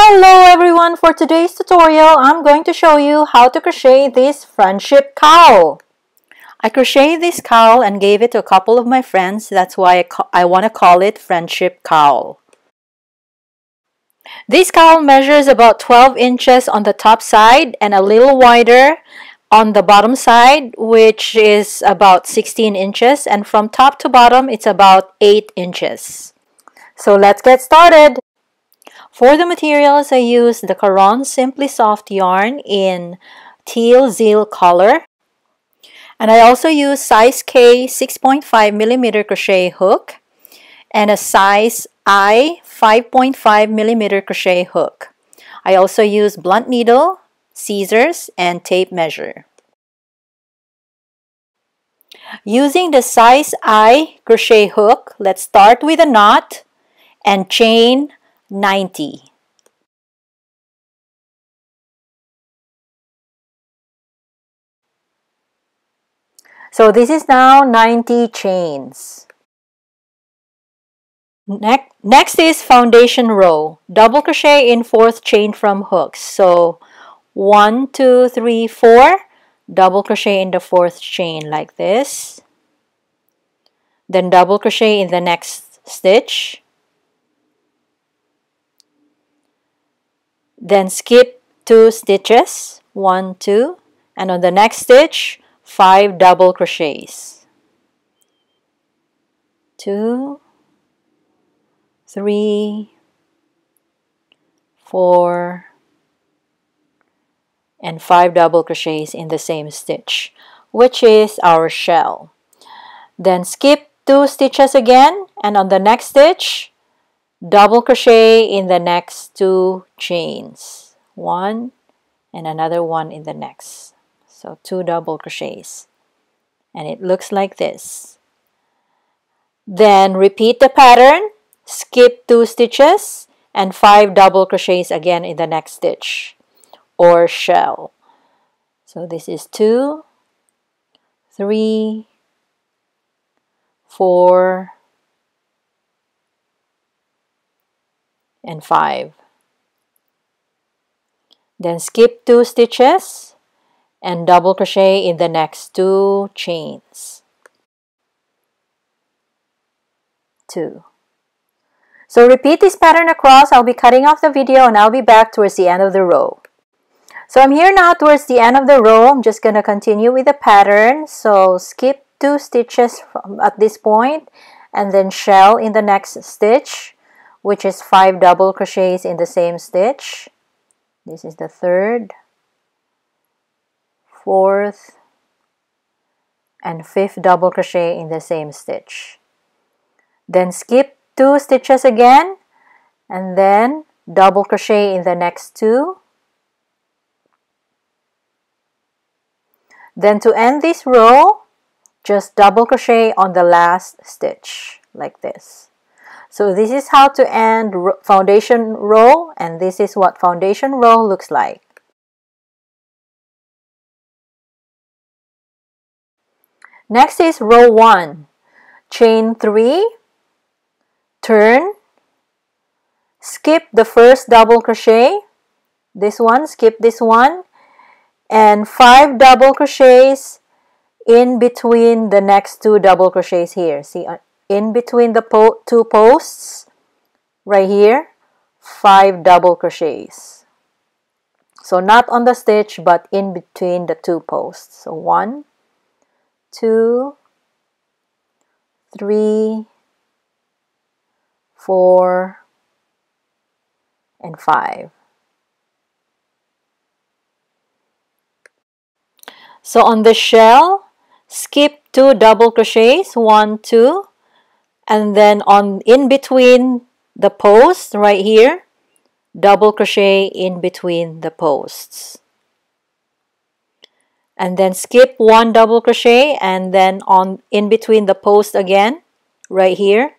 Hello everyone! For today's tutorial, I'm going to show you how to crochet this friendship cowl. I crocheted this cowl and gave it to a couple of my friends. That's why I want to call it Friendship Cowl. This cowl measures about 12 inches on the top side and a little wider on the bottom side, which is about 16 inches, and from top to bottom it's about 8 inches. So let's get started! For the materials, I used the Caron Simply Soft yarn in teal zeal color. And I also used size K 6.5mm crochet hook and a size I 5.5mm crochet hook. I also used blunt needle, scissors, and tape measure. Using the size I crochet hook, let's start with a knot and chain 90. So this is now 90 chains. Next is foundation row. Double crochet in 4th chain from hooks. So 1, 2, 3, 4. Double crochet in the 4th chain like this. Then double crochet in the next stitch. Then skip 2 stitches, 1, 2, and on the next stitch 5 double crochets, 2, 3, 4, and 5 double crochets in the same stitch, which is our shell. Then skip 2 stitches again, and on the next stitch double crochet in the next 2 chains, 1 and another one in the next. So 2 double crochets, and it looks like this. Then repeat the pattern, skip 2 stitches and 5 double crochets again in the next stitch or shell. So this is 2, 3, 4, and 5. Then skip 2 stitches and double crochet in the next 2 chains. 2. So repeat this pattern across. I'll be cutting off the video and I'll be back towards the end of the row. So I'm here now towards the end of the row. I'm just going to continue with the pattern. So skip 2 stitches at this point and then shell in the next stitch, which is 5 double crochets in the same stitch. This is the 3rd, 4th, and 5th double crochet in the same stitch. Then skip 2 stitches again and then double crochet in the next 2. Then to end this row, just double crochet on the last stitch like this. So this is how to end foundation row, and this is what foundation row looks like. Next is row 1. Chain 3, turn, skip the first double crochet, this one, skip this one, and 5 double crochets in between the next 2 double crochets here. See, in between the 2 posts right here, 5 double crochets. So not on the stitch but in between the 2 posts. So 1, 2, 3, 4, and 5. So on the shell, skip 2 double crochets, 1, 2, and then in between the posts right here, double crochet in between the posts. And then skip 1 double crochet and then in between the post again, right here,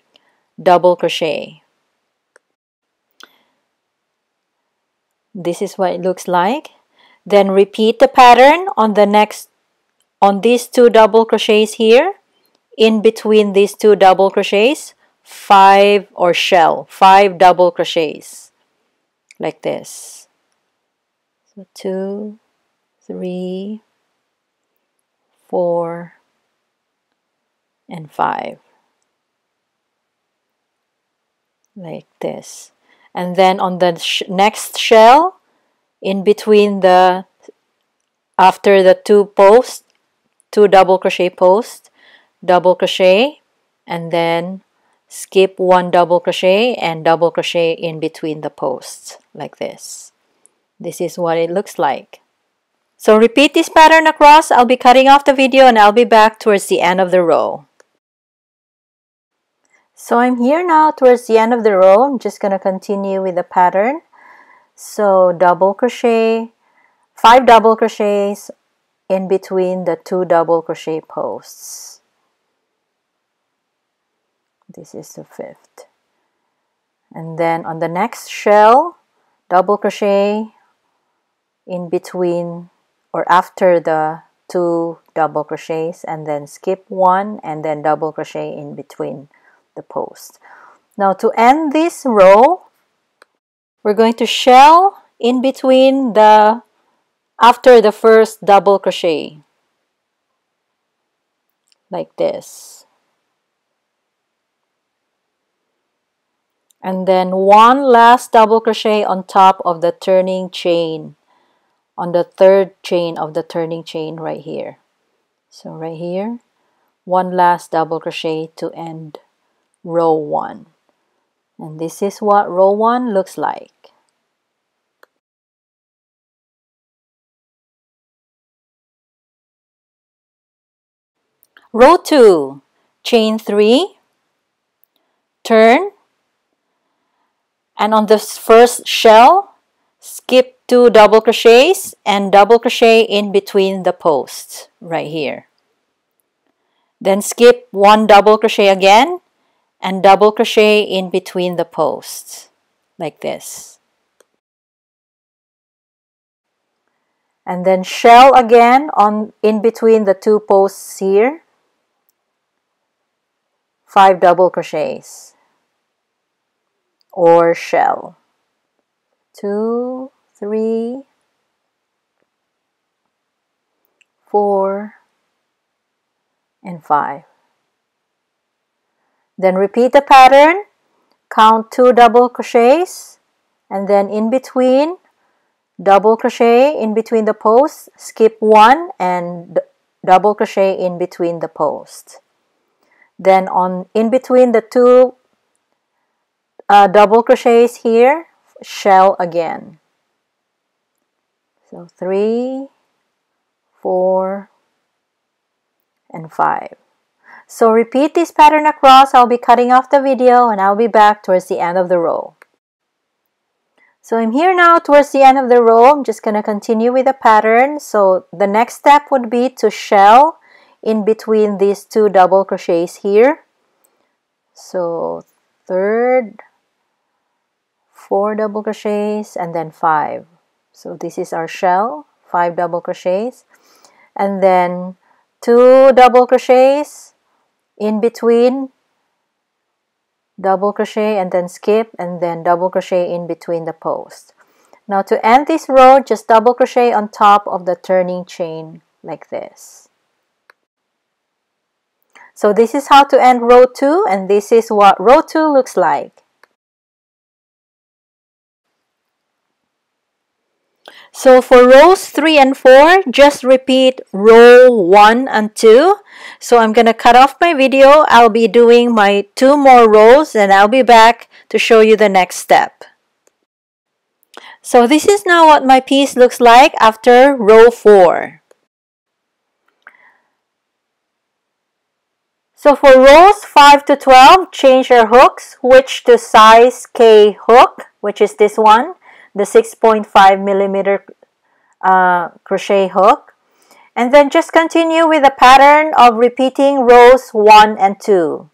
double crochet. This is what it looks like. Then repeat the pattern on these 2 double crochets here. In between these 2 double crochets, 5 double crochets. like this. So 2, 3, 4, and 5, like this. And then on the next shell, in between the, after the two double crochet posts, double crochet, and then skip 1 double crochet and double crochet in between the posts, like this. This is what it looks like. So repeat this pattern across. I'll be cutting off the video and I'll be back towards the end of the row. So I'm here now towards the end of the row. I'm just going to continue with the pattern. So double crochet, 5 double crochets in between the 2 double crochet posts. This is the 5th. And then on the next shell, double crochet in between or after the 2 double crochets, and then skip 1 and then double crochet in between the posts. Now to end this row, we're going to shell in between the, after the first double crochet, like this. And then 1 last double crochet on top of the turning chain, on the 3rd chain of the turning chain right here. So right here, 1 last double crochet to end row 1. And this is what row 1 looks like. Row 2, chain 3, turn, and on the first shell, skip 2 double crochets and double crochet in between the posts right here. Then skip 1 double crochet again and double crochet in between the posts, like this. And then shell again on in between the 2 posts here, 5 double crochets, or shell. 2, 3, 4, and 5. Then repeat the pattern, count 2 double crochets, and then in between, double crochet in between the posts, skip 1 and double crochet in between the posts. Then on in between the 2 double crochets here, shell again. So 3, 4, and 5. So repeat this pattern across. I'll be cutting off the video and I'll be back towards the end of the row. So I'm here now towards the end of the row. I'm just going to continue with the pattern. So the next step would be to shell in between these 2 double crochets here. So 3rd, 4 double crochets, and then 5. So this is our shell, 5 double crochets, and then 2 double crochets in between, double crochet and then skip, and then double crochet in between the posts. Now to end this row, just double crochet on top of the turning chain like this. So this is how to end row 2, and this is what row 2 looks like. So for rows 3 and 4, just repeat row 1 and 2. So I'm going to cut off my video. I'll be doing my 2 more rows and I'll be back to show you the next step. So this is now what my piece looks like after row 4. So for rows 5 to 12, change your hooks, switch to size K hook, which is this one, the 6.5 millimeter crochet hook. And then just continue with the pattern of repeating rows 1 and 2.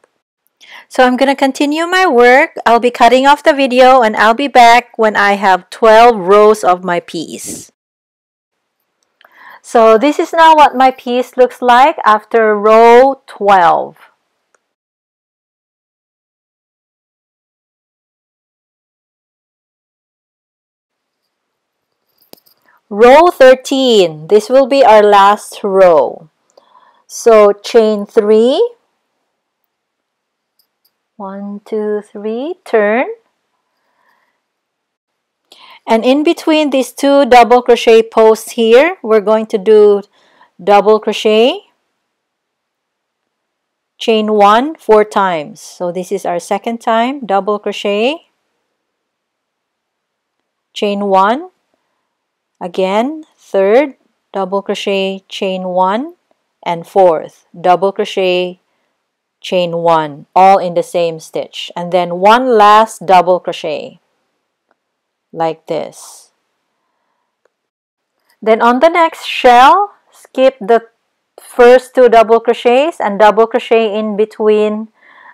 So I'm going to continue my work. I'll be cutting off the video and I'll be back when I have 12 rows of my piece. So this is now what my piece looks like after row 12. Row 13. This will be our last row. So chain 3. 1, 2, 3. Turn. And in between these two double crochet posts here, we're going to do double crochet, chain 1 4 times. So this is our second time, double crochet, chain 1, again, third, double crochet, chain 1, and fourth, double crochet, chain 1, all in the same stitch. And then one last double crochet, like this. Then on the next shell, skip the first two double crochets and double crochet in between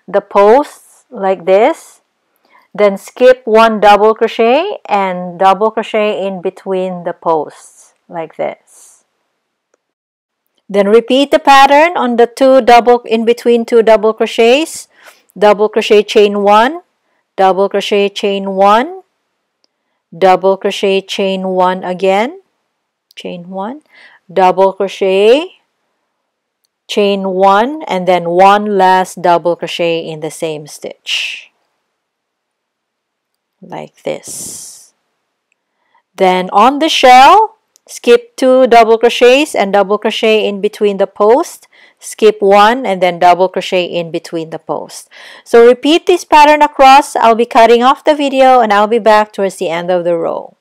the posts like this. Then skip one double crochet and double crochet in between the posts like this. Then repeat the pattern on the in between two double crochets. Double crochet, chain 1, double crochet, chain 1, double crochet, chain 1 again, chain 1, double crochet, chain 1, and then one last double crochet in the same stitch, like this. Then on the shell, skip 2 double crochets and double crochet in between the post, skip 1 and then double crochet in between the post. So repeat this pattern across. I'll be cutting off the video and I'll be back towards the end of the row.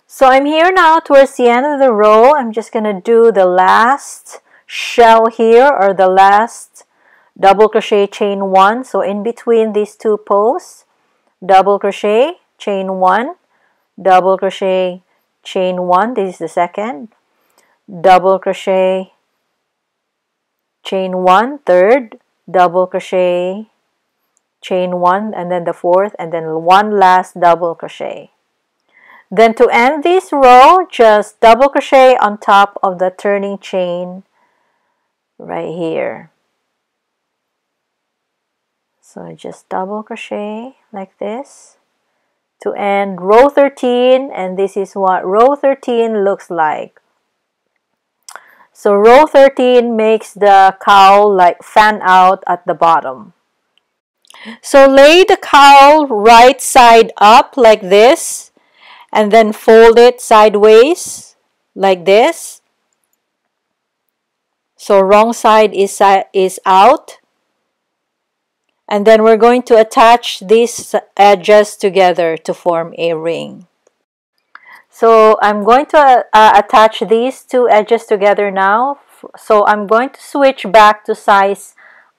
So I'm here now towards the end of the row. I'm just going to do the last shell here, or the last double crochet, chain 1. So in between these two posts, double crochet, chain 1, double crochet, chain 1, this is the second, double crochet, chain 1, third, double crochet, chain 1, and then the fourth, and then one last double crochet. Then to end this row, just double crochet on top of the turning chain right here. So just double crochet like this to end row 13, and this is what row 13 looks like. So row 13 makes the cowl like fan out at the bottom. So lay the cowl right side up like this, and then fold it sideways like this. So wrong side is out. And then we're going to attach these edges together to form a ring. So I'm going to attach these two edges together now. So I'm going to switch back to size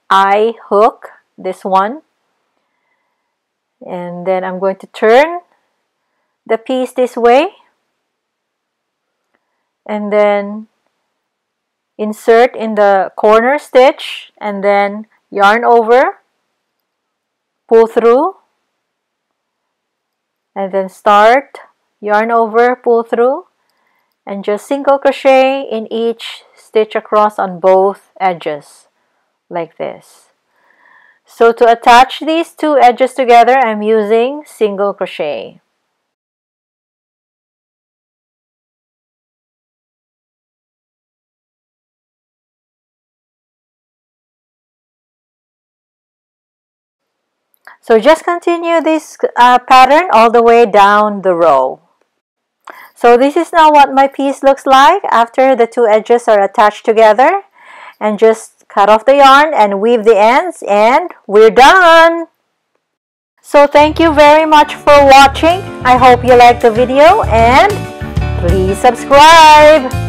I hook, this one. And then I'm going to turn the piece this way. And then insert in the corner stitch and then yarn over, pull through, and then start, yarn over, pull through, and just single crochet in each stitch across on both edges like this. So to attach these two edges together, I'm using single crochet. So just continue this pattern all the way down the row. So this is now what my piece looks like after the two edges are attached together. And just cut off the yarn and weave the ends, and we're done! So thank you very much for watching. I hope you liked the video, and please subscribe!